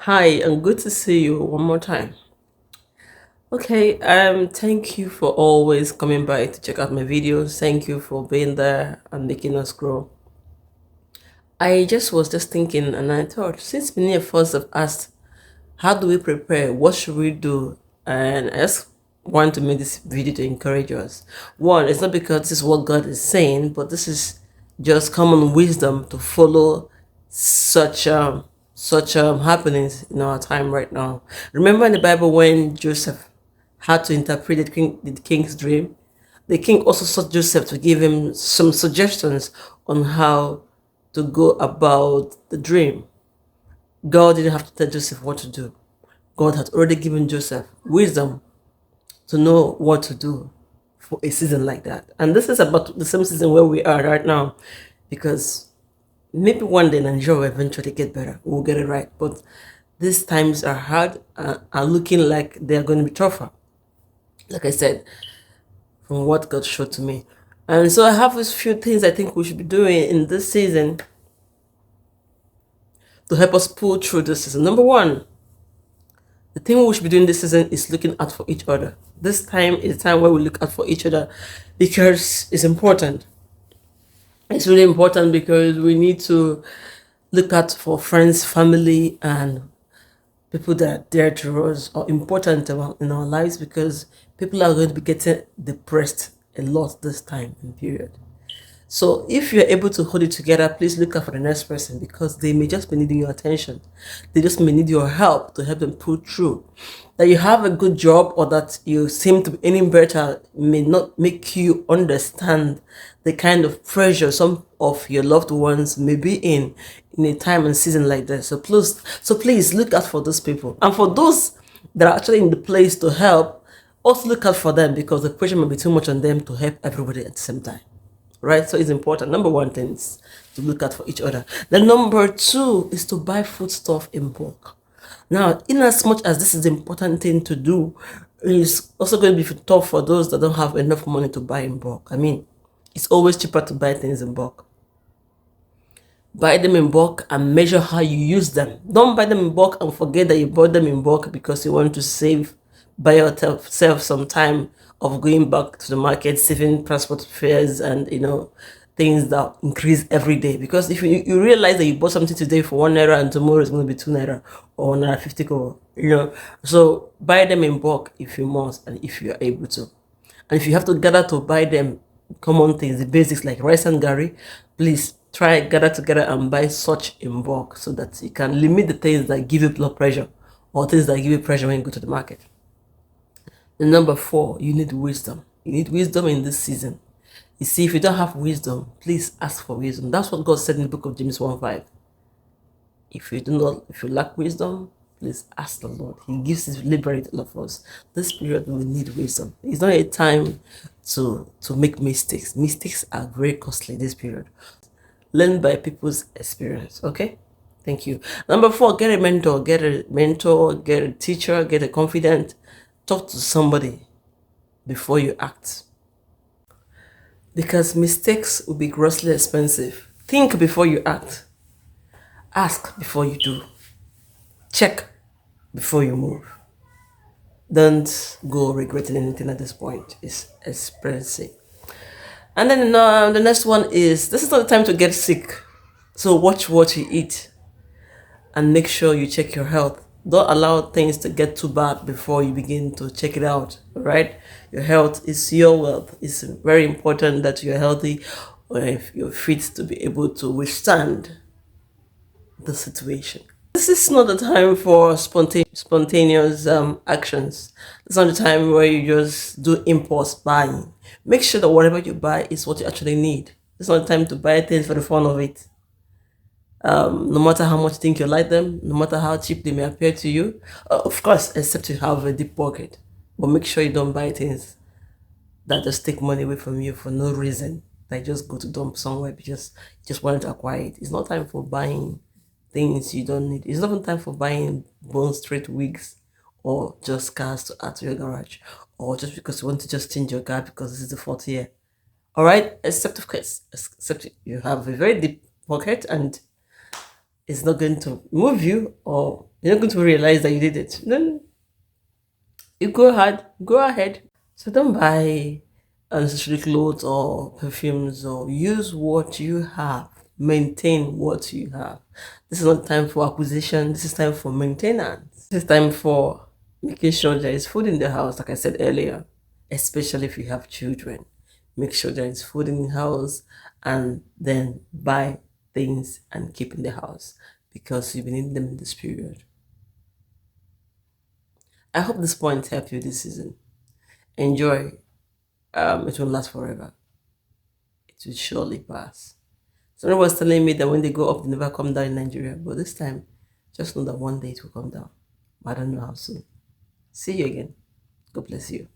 Hi, and good to see you one more time. Okay, thank you for always coming by to check out my videos. Thank you for being there and making us grow. I just was thinking, and I thought, since many of us have asked, how do we prepare? What should we do? And I just want to make this video to encourage us. One, it's not because this is what God is saying, but this is just common wisdom to follow such happenings in our time right now. Remember in the Bible when Joseph had to interpret the king's dream? The king also sought Joseph to give him some suggestions on how to go about the dream. God didn't have to tell Joseph what to do. God had already given Joseph wisdom to know what to do for a season like that. And this is about the same season where we are right now, because maybe one day Nigeria will eventually get better. We'll get it right. But these times are hard, are looking like they're going to be tougher. Like I said, from what God showed to me. And so I have a few things I think we should be doing in this season to help us pull through this season. Number one, the thing we should be doing this season is looking out for each other. This time is the time where we look out for each other because it's important. It's really important because we need to look out for friends, family, and people that are dear to us or important in our lives, because people are going to be getting depressed a lot this time and period. So if you're able to hold it together, please look out for the next person, because they may just be needing your attention. They just may need your help to help them pull through. That you have a good job or that you seem to be earning better may not make you understand the kind of pressure some of your loved ones may be in a time and season like this. So please look out for those people. And for those that are actually in the place to help, also look out for them, because the pressure may be too much on them to help everybody at the same time. Right? So it's important. Number one thing is to look out for each other. Then number two is to buy foodstuff in bulk. Now, in as much as this is the important thing to do, it's also going to be tough for those that don't have enough money to buy in bulk. I mean, it's always cheaper to buy things in bulk. Buy them in bulk and measure how you use them. Don't buy them in bulk and forget that you bought them in bulk because you want to save by yourself some time of going back to the market, saving transport fares and things that increase every day. Because if you realize that you bought something today for 1 naira and tomorrow it's going to be 2 naira or 1 naira 50 kobo, so buy them in bulk if you must and if you are able to. And if you have to gather to buy them common things, the basics like rice and gari, please try gather together and buy such in bulk so that you can limit the things that give you blood pressure or things that give you pressure when you go to the market. And number four, you need wisdom. You need wisdom in this season. You see, if you don't have wisdom, please ask for wisdom. That's what God said in the book of James 1:5. If you lack wisdom, please ask the Lord. He gives his liberty to all of us. This period we need wisdom. It's not a time to make mistakes. Mistakes are very costly this period. Learn by people's experience. Okay? Thank you. Number four, get a mentor. Get a teacher, get a confidant. Talk to somebody before you act. Because mistakes will be grossly expensive. Think before you act. Ask before you do. Check before you move. Don't go regretting anything at this point. It's expensive. And then the next one is, this is not the time to get sick. So watch what you eat and make sure you check your health. Don't allow things to get too bad before you begin to check it out, right? Your health is your wealth. It's very important that you're healthy or if you're fit to be able to withstand the situation. This is not the time for spontaneous actions. It's not the time where you just do impulse buying. Make sure that whatever you buy is what you actually need. It's not the time to buy things for the fun of it. No matter how much you think you like them, no matter how cheap they may appear to you, of course, except you have a deep pocket. But make sure you don't buy things that just take money away from you for no reason. Like just go to dump somewhere because you just want to acquire it. It's not time for buying things you don't need. It's not even time for buying bone straight wigs or just cars to add to your garage, or just because you want to just change your car because this is the fourth year. All right, except of course, except you have a very deep pocket and it's not going to move you or You're not going to realize that you did it. Then you go ahead. So don't buy unnecessary clothes or perfumes, or use what you have. Maintain what you have. This is not time for acquisition. This is time for maintenance. This is time for making sure there is food in the house, like I said earlier, especially if you have children. Make sure there is food in the house, and then buy things and keep in the house because you've been needing them in this period. I hope this point helped you this season. Enjoy. It won't last forever. It will surely pass. Someone was telling me that when they go up, they never come down in Nigeria. But this time, just know that one day it will come down. But I don't know how soon. See you again. God bless you.